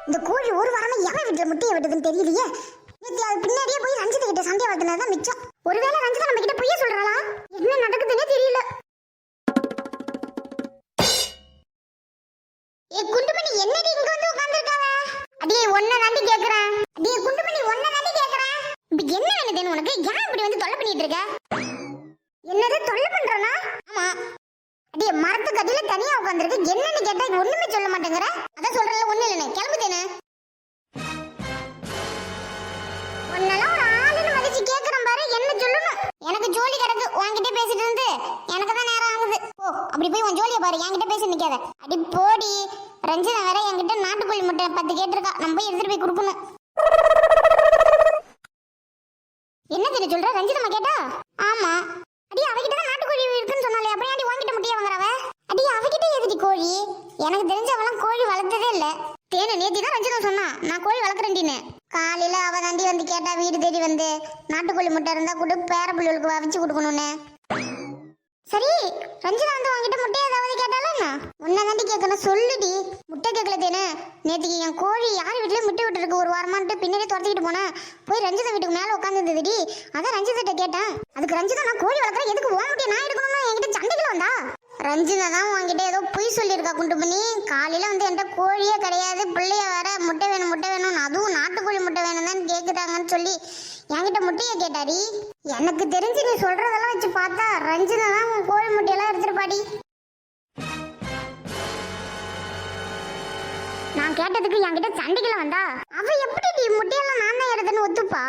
இந்த கோழி ஒரு வாரமா எவன் வீட்டுல முட்டையை விட்டதுன்னு தெரியலையே. நேத்து அது பின்னாடியே போய் ரஞ்சிதா கிட்ட சண்டை வளர்த்தனதான் மிச்சம். ஒருவேளை ரஞ்சிதா நம்ம கிட்ட பொய்ய சொல்றாளா? என்ன நடக்குதுன்னே தெரியல. ஏ குண்டுமணி, என்னடி இங்க வந்து உட்கார்ந்திருக்காவ? அடியே ஒன்ன நம்பி கேக்குறேன். அடியே குண்டுமணி, ஒன்ன நம்பி கேக்குறேன். இப்ப என்ன வேணுதுன்னு உனக்கு? ஏன் இப்படி வந்து தொல்லை பண்ணிட்டு இருக்க? என்னது தொல்லை பண்றனா? ஆமா. அடியே மரத்துக்கு அடியில தனியா உட்கார்ந்திருக்கு. என்னன்னு கேட்டா ஒண்ணுமே சொல்ல மாட்டேங்கற. அதான் சொல்றல ஒண்ணு இல்லனே. கிளம்புதேனே. ஒன்னலாம் ஒரு ஆளுன்னு மதிச்சு கேக்குறேன் பாரு. என்ன சொல்லணும்? எனக்கு ஜோலி கிடக்கு. உன்கிட்ட பேசிட்டு இருந்து எனக்கு தான் நேரம் ஆகுது. ஓ, அப்படி போய் உன் ஜோலியை பாரு. என்கிட்ட பேசி நிக்காத. அடி போடி. ரஞ்சிதா வேற என்கிட்ட நாட்டுக்கோழி முட்டை 10 கேட்டிருக்கா. நம்ம போய் எடுத்துட்டு போய் கொடுக்கணும். என்ன தெரியும் சொல்ற? ரஞ்சிதம்மா கேட்டா? ஆமா. அடி அவகிட்ட தான் நாட்டுக்கோழி இருக்குன்னு சொன்னாலே. அப்புறம் ஏன்டி உன்கிட்ட முட்டையை வாங்குறவ? அடி அவகிட்ட எதுடி கோழி? எனக்கு தெரிஞ்சவெல்லாம் கோழி வளர்த்ததே இல்ல. தேனு நேத்தி தான் ரஞ்சிதா சொன்னா நான் கோழி வளர்க்குறேன்டின்னு. காலையில அவ தாண்டி வந்து கேட்டா வீடு தேடி வந்து நாட்டுக்கோழி முட்டை இருந்தா கூட பேர பிள்ளைகளுக்கு அவிச்சு கொடுக்கணும்னு. சரி, ரஞ்சிதா வந்து உங்ககிட்ட முட்டை ஏதாவது கேட்டாலும் என்ன? உன்னை தாண்டி கேட்கணும். சொல்லுடி. முட்டை கேட்கல தேனு. நேற்றுக்கு என் கோழி யார் வீட்லயும் முட்டை விட்டு இருக்கு ஒரு வாரமான்ட்டு பின்னாடியே துரத்திக்கிட்டு போனேன். போய் ரஞ்சிதா வீட்டுக்கு மேல உட்காந்துருந்ததுடி. அதான் ரஞ்சிதா கேட்டேன். அதுக்கு ரஞ்சிதா நான் கோழி வளர்க்குறேன், எதுக்கு உன் முட்டையை நான் எடுக்கணும்னு என்கிட்ட சண்டைக்குள்ள வந்தா. ரஞ்சிதா தான் உன்கிட்ட ஏதோ பொய் சொல்லியிருக்கா குண்டு பண்ணி. காலையில வந்து என்கிட்ட கோழியே கிடையாது, பிள்ளைய வேற முட்டை வேணும் முட்டை வேணும், அதுவும் நாட்டுக்கோழி முட்டை வேணும் தான் கேக்குறாங்கன்னு சொல்லி என்கிட்ட முட்டையை கேட்டாடி. எனக்கு தெரிஞ்சு நீ சொல்றதெல்லாம் வச்சு பார்த்தா ரஞ்சிதா தான் உன் கோழி முட்டையெல்லாம் எடுத்துருப்பாடி. நான் கேட்டதுக்கு என்கிட்ட சண்டைக்குள்ள வந்தா. அவ எப்படி நீ முட்டையெல்லாம் நான் தான் எடுத்துன்னு ஒத்துப்பா.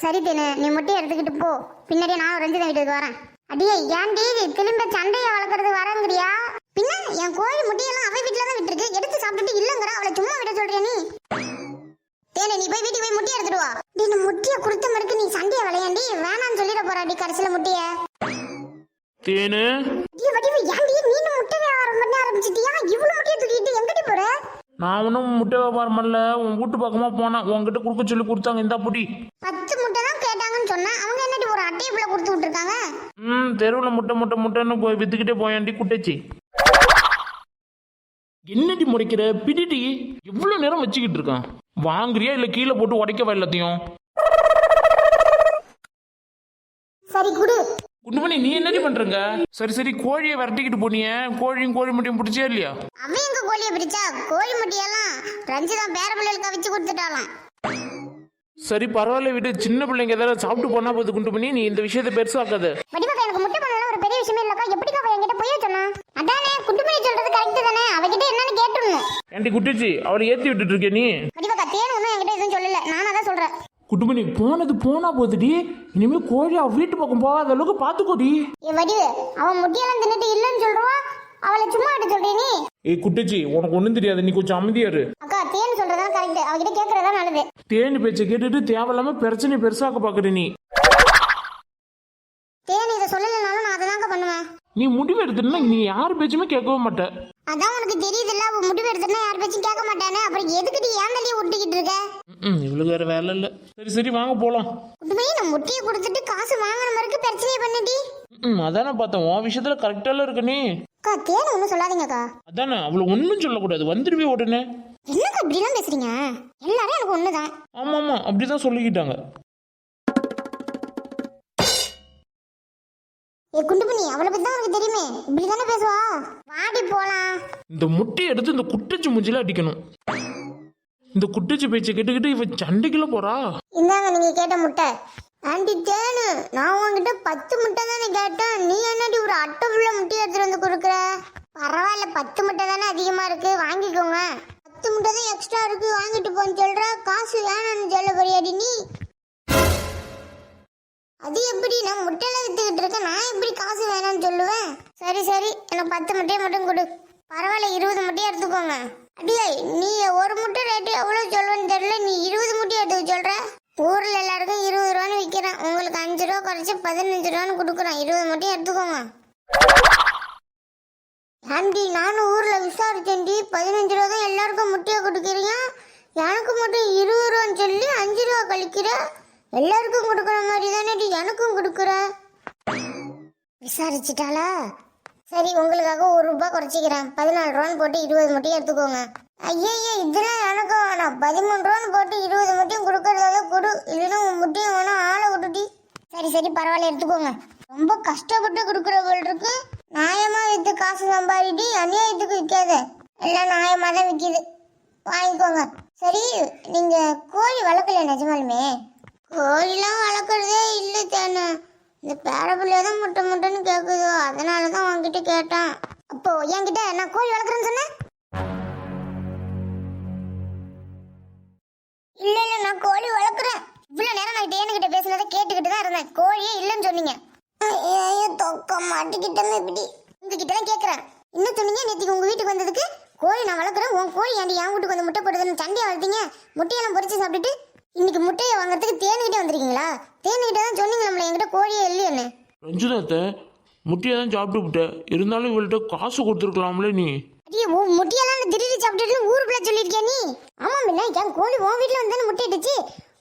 சரி தேனு, நீ முட்டையை எடுத்துக்கிட்டு போ. பின்னாடியே நான் ரஞ்சிதா வீட்டுக்கு வரேன். அடியே ஏன்டி திரும்ப சண்டையை வளர்க்கறது வரங்கிறியா? பின்ன என் கோழி முட்டையெல்லாம் அவ வீட்டுல தான் விட்டுருக்கு. எடுத்து சாப்பிட்டுட்டு இல்லங்கிற அவளை சும்மா விட சொல்றியா நீ? தேனே, நீ போய் வீட்டுக்கு போய் முட்டையை எடுத்துட்டு வா. நீ முட்டையை கொடுத்த மறுக்கு நீ சண்டையை விளையாண்டி வேணான்னு சொல்லிட போறாடி கடைசியில முட்டைய. தேனு ஏன்டி நீனு முட்டை வியாபாரம் பண்ண ஆரம்பிச்சிட்டியா? இவ்வளவு முட்டையை தூக்கிட்டு எங்கடி போற? நான் ஒன்றும் முட்டை வியாபாரம் பண்ணல. உன் வீட்டு பக்கமா போனேன், உங்ககிட்ட கொடுக்க சொல்லி கொடுத்தாங்க. இந்தா புடி. 10 முட்டை தான் கேட்டாங்கன்னு சொன்னா அவங்க என்னடி ஒரு அட்டைக்குள்ள கொடுத்து விட்டுருக்காங்க? தெருவில் முட்டைன்னு போய் வித்துக்கிட்டே போயாண்டி குட்டச்சி. என்னடி முறைக்கிற? பிடிடி. எவ்வளவு நேரம் வச்சுக்கிட்டு இருக்கான். வாங்குறியா இல்ல கீழே போட்டு உடைக்கவா எல்லாத்தையும்? சரி குடு. குண்டுமணி, நீ என்னடி பண்றங்க? சரி கோழியை விரட்டிக்கிட்டு போனிய. கோழியும் கோழி முட்டையும் பிடிச்சே இல்லையா? அவன் எங்க கோழியை பிடிச்சா? கோழி முட்டையெல்லாம் ரஞ்சிதா பேர பிள்ளைகளுக்கு அவிச்சு கொடுத்துட்டாலாம். சரி பரவாயில்ல விடு. சின்ன பிள்ளைங்க ஏதாவது சாப்பிட்டு போனா போது. குண்டுமணி, நீ இந்த விஷயத்தை பெருசாக்காத. வடிவக்கா, எனக்கு முட்டை பண்ணலாம் ஒரு பெரிய விஷயமே இல்லக்கா. எப்படிக்கா அவ என்கிட்ட பொய்ய சொன்னா? அதானே குண்டுமணி சொல்றது கரெக்ட் தானே. அவகிட்ட என்னன்னு கேட்டுடணும். ஏன்டி குட்டிச்சி, அவளை ஏத்தி விட்டுட்டு இருக்க நீ? வடிவக்கா, தேன் ஒன்றும் என்கிட்ட எதுவும் சொல்லல. நானும் அதான் சொல்றேன். குண்டுமணி, போனது போனா போதுடி. இனிமே கோழி அவ வீட்டு பக்கம் போகாத அளவுக்கு பாத்துக்கோடி. ஏ வடிவு, அவன் முட்டையெல்லாம் தின்னுட்டு இல்லன்னு சொல்றவா? அவளை சும்மா விட்டு சொல்றே நீ? ஏய் குட்டிச்சி, உனக்கு ஒண்ணும் தெரியாது. நீ கொஞ்சம் அமைதியாரு. அக்கா, தேன் சொல்றதா கரெக்ட். அவகிட்ட கேக்குறதா நல்லது. தேனி பேச்சை கேட்டுட்டு தேவையில்லாம பிரச்சனை பெருசாக்க பாக்குற நீ. தேன் இதை சொல்லலைனாலும் நான் அதான் பண்ணுவேன். நீ முடிவு எடுத்துனா நீ யார் பேச்சுமே கேட்கவே மாட்ட. அதான் உனக்கு தெரியுதுல்ல, அவ முடிவு எடுத்துனா யார் பேச்சும் கேட்க மாட்டானே. அப்புறம் எதுக்குடி ஏந்தலியே ஒட்டிக்கிட்டு இருக்க? இவளுக்கு வேற வேலை இல்ல. சரி வாங்க போலாம். உண்மையே நான் முட்டையை கொடுத்துட்டு காசு வாங்கின மாதிரி பிரச்சனையை பண்ணிட்டி. அதானே பார்த்தேன். உன் விஷயத்துல கரெக்டால இருக்க நீ. அக்கா, தேன் ஒன்றும் சொல்லாதீங்கக்கா. அதானே, அவளை ஒன்னும் சொல்லக்கூடாது. வந்துருவே உடனே. என்னக்கா இப்படிலாம் பேசுறீங்க? எல்லாரும் எனக்கு ஒண்ணுதான். ஆமா அப்படிதான் சொல்லிக்கிட்டாங்க. ஏ குண்டுபுண்ணி, அவளை பத்தி தான் உனக்கு தெரியுமே. இப்படிதானே பேசுவா? வாடி போலாம். இந்த முட்டையை எடுத்து இந்த குட்டச்சி மூஞ்சில அடிக்கணும். இந்த குட்டச்சி பேச்சை கேட்டுக்கிட்டு இவ சண்டைக்குள்ள போறா. இந்தாங்க நீங்க கேட்ட முட்டை. ஆண்டி தேனு, நான் உங்ககிட்ட 10 முட்டை தானே கேட்டேன். நீ என்னடி ஒரு அட்டை ஃபுல்லா முட்டையை எடுத்துட்டு வந்து கொடுக்குற? பரவாயில்ல, 10 முட்டை தானே அதிகமா இருக்கு, வாங்கிக்கோங்க. 10 முட்டை தான் எக்ஸ்ட்ரா இருக்கு, வாங்கிட்டு போன்னு சொல்ற. காசு வேணும்னு சொல்ல போறியாடி நீ? அது எப்படி? நான் முட்டையில வித்துக்கிட்டு இருக்கேன், நான் எப்படி காசு வேணும்னு சொல்லுவேன்? சரி எனக்கு 10 முட்டையை மட்டும் கொடு. பரவாயில்ல, 20 முட்டையை எடுத்துக்கோங்க. அடியே, நீ ஒரு முட்டை ரேட்டு எவ்வளவு சொல்லுவேன்னு தெரியல, நீ 20 முட்டையை எடுத்துக்க சொல்ற. ஊர்ல எல்லாருக்கும் 20 ரூபான்னு விற்கிறேன். உங்களுக்கு 5 ரூபா குறைச்சி 15 ரூபான்னு கொடுக்குறேன். 20 முட்டையை எடுத்துக்கோங்க. ஆண்டி, நானும் ஊர்ல விசாரிச்சேன்டி. 15 ரூபா தான் எல்லாருக்கும் முட்டையை கொடுக்குறீங்க. எனக்கு மட்டும் 20 ரூபான்னு சொல்லி 5 ரூபா கழிக்கிற. எல்லாருக்கும் கொடுக்குற மாதிரி தானே எனக்கும் கொடுக்குற. விசாரிச்சுட்டாளா? சரி, உங்களுக்காக 1 ரூபாய் குறைச்சிக்கிறேன். 14 ரூபான்னு போட்டு 20 முட்டையை எடுத்துக்கோங்க. ஐயோ இதெல்லாம் எனக்கு வேணாம். 13 ரூபான்னு போட்டு 20 முட்டையும் கொடுக்கறதால கொடு, இல்லைன்னா உன் முட்டையும் வேணாம், ஆளை விட்டுட்டி. சரி சரி பரவாயில்ல, எடுத்துக்கோங்க. ரொம்ப கஷ்டப்பட்டு கொடுக்குற போல் இருக்கு. நியாயமா வித்து காசு சம்பாதிட்டு அநியாயத்துக்கு விற்காத, எல்லாம் நியாயமா தான் விற்கிது, வாங்கிக்கோங்க. சரி, நீங்க கோழி வளர்க்கல நிஜமாலுமே? கோழிலாம் வளர்க்குறதே இல்லை தானே, இந்த பேரப்பிள்ளைய தான் முட்டை முட்டைன்னு கேட்குதோ, அதனால தான் உங்ககிட்ட கேட்டான். அப்போ என்கிட்ட நான் கோழி வளர்க்குறேன்னு சொன்னேன்? இல்ல இல்ல, நான் கோழி வளர்க்குறேன். இவ்வளவு நேரம் நான் டேனுகிட்ட பேசினதை கேட்டுக்கிட்டு தான் இருந்தேன். கோழியே இல்லைன்னு சொன்னீங்க. ஐயோ தொக்க மாட்டிக்கிட்டமே இப்படி. உங்ககிட்ட தான் கேட்குறேன், என்ன சொன்னீங்க நேற்றுக்கு உங்க வீட்டுக்கு வந்ததுக்கு? கோழி நான் வளர்க்குறேன், உன் கோழி ஏன்டி என் வீட்டுக்கு வந்து முட்டை போடுதுன்னு சண்டையை வளர்த்தீங்க. முட்டையெல்லாம் பொறிச்சு சாப்பிட்டுட்டு இன்னைக்கு முட்டையை வாங்குறதுக்கு தேனுகிட்டே வந்திருக்கீங்களா? தேனுகிட்ட தான் சொன்னீங்க நம்மள, என்கிட்ட கோழியே இல்லையன்னு. ரஞ்சிதாத்த முட்டையை தான் சாப்பிட்டு விட்டேன், இருந்தாலும் இவள்கிட்ட காசு கொடுத்துருக்கலாம்ல நீ. அடியே முட்டையெல்லாம் திடீர்னு சாப்பிட்டுட்டு ஊருக்குள்ள சொல்லியிருக்கியா நீ? ஆமா பின்ன, என் கோழி உன் வீட்டுல வந்து தானே முட்டை இட்டுச்சு,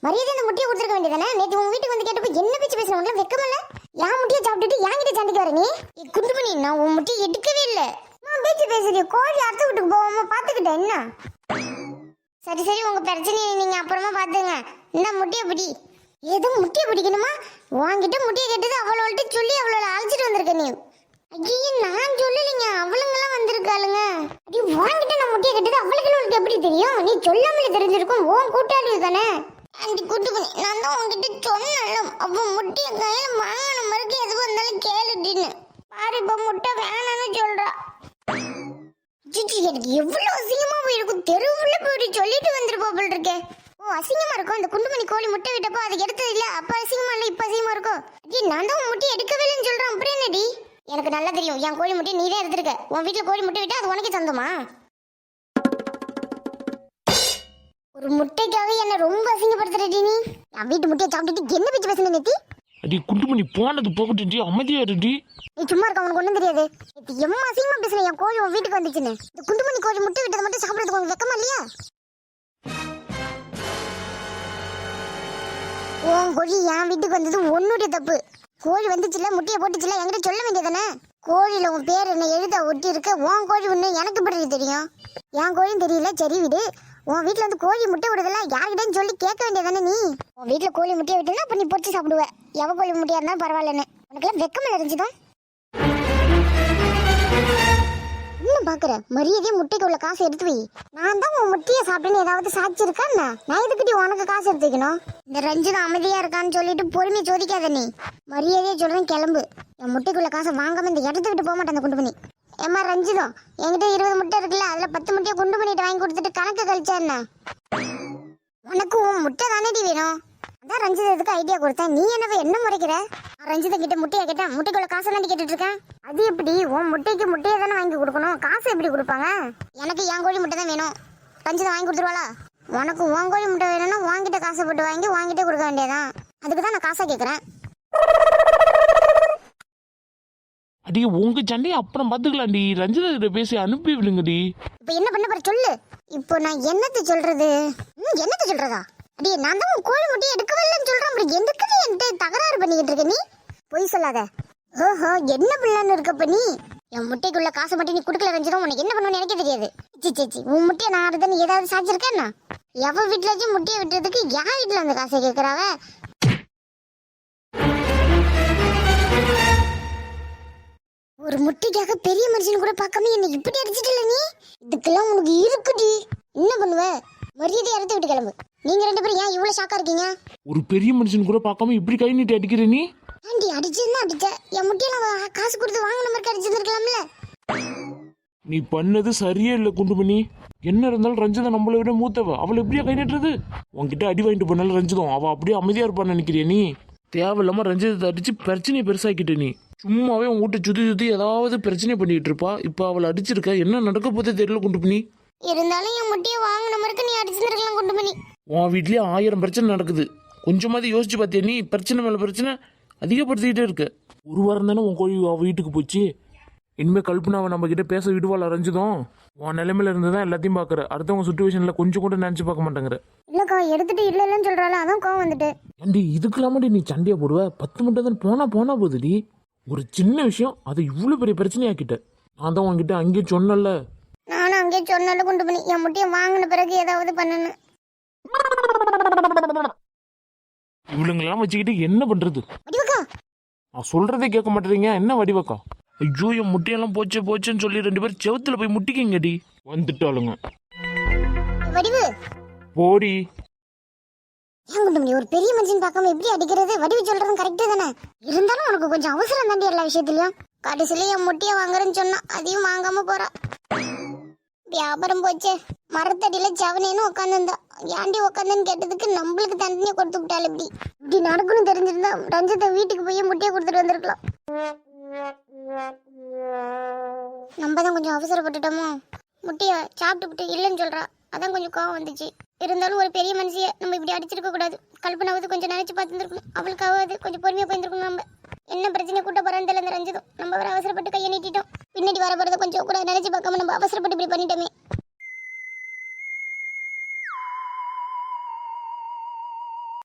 மரியாதை அந்த முட்டையை கொடுத்துருக்க வேண்டியதானே? நேற்று உன் வீட்டுக்கு வந்து கேட்டப்ப என்ன பேச்சு பேசுன, உங்களை வெக்கமில்ல? என் முட்டையை சாப்பிட்டுட்டு என்கிட்ட சண்டைக்கு வர நீ? குண்டுமணி, நான் உன் முட்டையை எடுக்கவே இல்லை. பேச்சு பேசுறிய, கோழி அடுத்த வீட்டுக்கு போகாம பாத்துக்கிட்டேன் என்ன? சரி சரி, உங்க பிரச்சனையை நீங்க அப்புறமா பாத்துங்க. இந்த முட்டையை பிடி. எதுவும் முட்டையை பிடிக்கணுமா? உன்கிட்ட முட்டையை கேட்டது அவளோட சொல்லி அவளோட அழைச்சிட்டு வந்திருக்க நீ. ஐயோ நான் சொல்லலைங்க, அவளுங்கெல்லாம் வந்திருக்காளுங்க. அடி வாங்கிட்ட நான் முட்டையை கேட்டது அவளுக்கு எப்படி தெரியும்? நீ சொல்லாமலே தெரிஞ்சிருக்கும், உன் கூட்டாளி தானே. ஆண்டி கூட்டுக்குனி, நான் தான் உங்ககிட்ட சொன்னேன், அப்போ முட்டையை கையில வாங்கின மறுக்கு எதுவும் இருந்தாலும் கேளுட்டின்னு. பாரு இப்ப முட்டை வேணான்னு சொல்றா. ஜிஜி எனக்கு எவ்வளவு அசிங்கமா போயிருக்கும், தெருவுல போயிட்டு சொல்லிட்டு வந்துருப்பா போல் இருக்கேன். ஓ அசிங்கமா இருக்கும், அந்த குண்டுமணி கோழி முட்டை விட்டப்போ அதை எடுத்தது இல்ல, அப்ப அசிங்கமா இல்ல இப்ப அசிங்கமா இருக்கும். அடி நான் தான் முட்டை எடுக்கவே இல்லைன்னு சொல்றேன், அப்புறம் என்னடி? எனக்கு நல்லா தெரியும், என் கோழி முட்டையை நீ தான் எடுத்திருக்க. உன் வீட்டுல கோழி முட்டை விட்டா அது உனக்கே சொந்தமா? ஒரு முட்டைக்காக என்ன ரொம்ப அசிங்கப்படுத்துறடி நீ. என் வீட்டு முட்டையை சாப்பிட்டுட்டு என்ன பேச்சு பேசுன நேத்தி? அடி குண்டுமணி போனது போகட்டு, அமைதியா இருடி. நீ சும்மா இருக்க, உனக்கு ஒண்ணும் தெரியாது. நேத்தி எம்மா அசிங்கமா பேசுன, என் கோழி உன் வீட்டுக்கு வந்துச்சுன்னு. இந்த குண்டுமணி கோழி முட்டை விட்டதை மட்டும் சாப்பிடறதுக்கு உனக்கு வெக்கமா இல்லையா? உன் கோழி என் வீட்டுக்கு வந்தது உன்னுடைய தப்பு. கோழி வந்துச்சுல, முட்டையை போட்டுச்சுல, என்கிட்ட சொல்ல வேண்டியதானே? கோழியில உன் பேர் என்ன எழுத ஒட்டி இருக்க, உன் கோழி ஒண்ணு எனக்கு எப்படி தெரியும்? என் கோழியும் தெரியல, சரி விடு. உன் வீட்டுல வந்து கோழி முட்டை விடுதல யார்கிட்டன்னு சொல்லி கேட்க வேண்டியதானே நீ? உன் வீட்டுல கோழி முட்டையை விட்டுனா அப்ப நீ பொறிச்சு சாப்பிடுவ, எவ கோழி முட்டையா இருந்தாலும் பரவாயில்லன்னு. உனக்கெல்லாம் வெக்கமா இருந்துச்சுதான். இன்னும் பாக்குற மரியாதையே முட்டைக்கு உள்ள காசு எடுத்து வை. நான் தான் உன் முட்டையை சாப்பிட்டுன்னு ஏதாவது சாட்சி இருக்கா? நான் இதுக்கிட்ட உனக்கு காசு எடுத்து வைக்கணும்? இந்த ரஞ்சிதா அமைதியா இருக்கான்னு சொல்லிட்டு பொறுமையை சோதிக்காத நீ. மரியாதையே சொல்றேன், கிளம்பு. என் முட்டைக்குள்ள காசை வாங்காம இந்த இடத்த விட்டு போக மாட்டேன் அந்த குண்டு பண்ணி. ஏமா ரஞ்சிதம், என்கிட்ட 20 முட்டை இருக்குல்ல, அதுல 10 முட்டையை குண்டு பண்ணிட்டு வாங்கி கொடுத்துட்டு கணக்கு கழிச்சா என்ன? உனக்கு உன் முட்டை தானேடி வேணும், அதான் ரஞ்சிதத்துக்கு ஐடியா கொடுத்தேன். நீ என்ன முறைக்கிற? ரஞ்சிதா கிட்ட முட்டையை கேட்டேன், முட்டைக்குள்ள காசை தாண்டி கேட்டுட்டு இருக்கேன். அது எப்படி? உன் முட்டைக்கு முட்டையை தானே வாங்கி கொடுக்கணும், காசு எப்படி கொடுப்பாங்க? எனக்கு என் கோழி முட்டை தான் வேணும், ரஞ்சிதா வாங்கி கொடுத்துருவாளா? உனக்கு உன் கோழி முட்டை வேணும்னா வாங்கிட்ட காசை போட்டு வாங்கி வாங்கிட்டே கொடுக்க வேண்டியதான். அதுக்கு தான் நான் காசா கேட்கறேன். அடி உங்க சண்டையை அப்புறம் பாத்துக்கலாம்டி, ரஞ்சிதா கிட்ட பேசி அனுப்பி விடுங்கடி. இப்ப என்ன பண்ண போற சொல்லு. இப்போ நான் என்னத்த சொல்றது? என்னத்த சொல்றதா? அடி நான் தான் உன் கோழி முட்டையை எடுக்கவே இல்லைன்னு சொல்றேன், அப்படி எதுக்கு நீ என்கிட்ட தகராறு பண்ணிக்கிட்டு இருக்க? நீ பொய் சொல்லாத. ஓஹோ என்ன பிள்ளைன்னு இருக்கப்ப நீ? என் முட்டைக்குள்ள காசை மட்டும் நீ குடுக்கல ரஞ்சிதம், உனக்கு என்ன பண்ணுன்னு எனக்கு தெரியாது. சி உன் முட்டையை நான் ஆடுதுன்னு ஏதாவது சாச்சிருக்கேன்னா? எவ வீட்டுலாச்சும் முட்டையை விட்டுறதுக்கு யார் வீட்டுல அந்த காசை கேட்கறாவ? ஒரு முட்டைக்காக பெரிய மனுஷன் கூட பார்க்காம என்ன இப்படி அடிச்சிட்டல நீ. இதுக்கெல்லாம் உனக்கு இருக்குடி. என்ன பண்ணுவ? மரியாதை அறுத்து விட்டு கிளம்பு. நீங்க 2 பேரும் ஏன் இவ்வளவு ஷாக்கா இருக்கீங்க? ஒரு பெரிய மனுஷன் கூட பார்க்காம இப்படி கை நீட்டி அடிக்கிற நீ? ஆண்டி அடிச்சதுன்னா அடிச்ச, என் முட்டையெல்லாம் காசு கொடுத்து வாங்கின மாதிரி அடிச்சிருக்கலாம்ல. நீ பண்ணது சரியே இல்லை குண்டுமணி. என்ன இருந்தாலும் ரஞ்சிதா நம்மளை விட மூத்தவ, அவளை எப்படியா கை நீட்டுறது? உன்கிட்ட அடி வாங்கிட்டு போனாலும் ரஞ்சிதம் அவ அப்படியே அமைதியா இருப்பான்னு நினைக்கிறிய நீ? தேவையில்லாம ரஞ்சிதத்தை அடிச்சு பிரச்சனையை பெருசாக்கிட்ட நீ. சும்மாவே உன் வீட்டை சுத்தி ஏதாவது பிரச்சனை பண்ணிட்டு இருப்பா. இப்ப அவளை அடிச்சிருக்க, என்ன நடக்க போதே தெரியல குண்டுமணி. இருந்தாலும் என் முட்டையை வாங்கின மாதிரி நீ அடிச்சிருக்கலாம் குண்டு பண்ணி. உன் வீட்லயே 1000 பிரச்சனை நடக்குது, கொஞ்சமாவது யோசிச்சு பார்த்தியா நீ? பிரச்சனை மேல பிரச்சனை அதிகப்படுத்திக்கிட்டே இருக்க. ஒரு வாரம் தானே உன் கோழி அவ வீட்டுக்கு போச்சு. இனிமே கல்பனாவை நம்ம கிட்ட பேச விடுவாள் அரைஞ்சதும். உன் நிலைமையில இருந்துதான் எல்லாத்தையும் பாக்குற, அடுத்தவங்க சுச்சுவேஷன்ல கொஞ்சம் கூட நினைச்சு பார்க்க மாட்டேங்கிற. இல்லக்கா எடுத்துட்டு இல்லன்னு சொல்றாள், அதான் கோவம் வந்துட்டு. ஏண்டி இதுக்கு இல்லாமடி நீ சண்டையை போடுவ? 10 மட்டும் தான் போனா போகுதுடி. ஒரு சின்ன விஷயம் அதை இவ்வளவு பெரிய பிரச்சனையாக்கிட்ட. நான் தான் உன்கிட்ட அங்கேயே சொன்னல. நானும் அங்கேயே சொன்னாலும் கொண்டு பண்ணி என் முட்டையை வாங்கின பிறகு ஏதாவது பண்ணணும். இவளுங்கெல்லாம் வச்சுக்கிட்டு என்ன பண்றது? வடிவக்கா நான் சொல்றதே கேட்க மாட்டேறீங்க. என்ன வடிவக்கா? ஐயோ என் முட்டையெல்லாம் போச்சு போச்சுன்னு சொல்லி 2 பேரும் செவுத்துல போய் முட்டிக்கிங்கடி. வந்துட்டாளுங்க. வடிவு போடி. ஏன் கொண்டு பண்ணி ஒரு பெரிய மனுஷன் பார்க்காம எப்படி அடிக்கிறது? வடிவு சொல்றதும் கரெக்டு தானே. இருந்தாலும் உனக்கு கொஞ்சம் அவசரம் தாண்டி எல்லா விஷயத்துலயும். கடைசியில என் முட்டையை வாங்குறேன்னு சொன்னா அதையும் வாங்காம போறா. வியாபாரம் போச்சே. மரத்தடியில சவனேன்னு உட்காந்துருந்தா. ஏன்டி உட்காந்துன்னு கேட்டதுக்கு நம்மளுக்கு தண்டனையை கொடுத்து விட்டாள். இப்படி இப்படி நடக்கணும் தெரிஞ்சிருந்தா ரஞ்சித்தை வீட்டுக்கு போய் முட்டையை கொடுத்துட்டு வந்திருக்கலாம். நம்ம தான் கொஞ்சம் அவசரப்பட்டுட்டோமோ. முட்டையை சாப்பிட்டுக்கிட்டு இல்லைன்னு சொல்றா. அதான் கொஞ்சம் கோவம் வந்துச்சு. இருந்தாலும் ஒரு பெரிய மனுஷிய நம்ம இப்படி அடிச்சிருக்க கூடாது. கல்பனாவது கொஞ்சம் நினைச்சு பார்த்துருக்கணும். அவளுக்காவது கொஞ்சம் பொறுமையா போயிருந்துருக்கணும். நம்ம என்ன பிரச்சனை கூட்ட போறான்னு தெரியல. ரஞ்சிதம் நம்ம வர அவசரப்பட்டு கையை நீட்டிட்டோம். பின்னாடி வர போறதை கொஞ்சம் கூட நினைச்சு பார்க்காம நம்ம அவசரப்பட்டு இப்படி பண்ணிட்டோமே.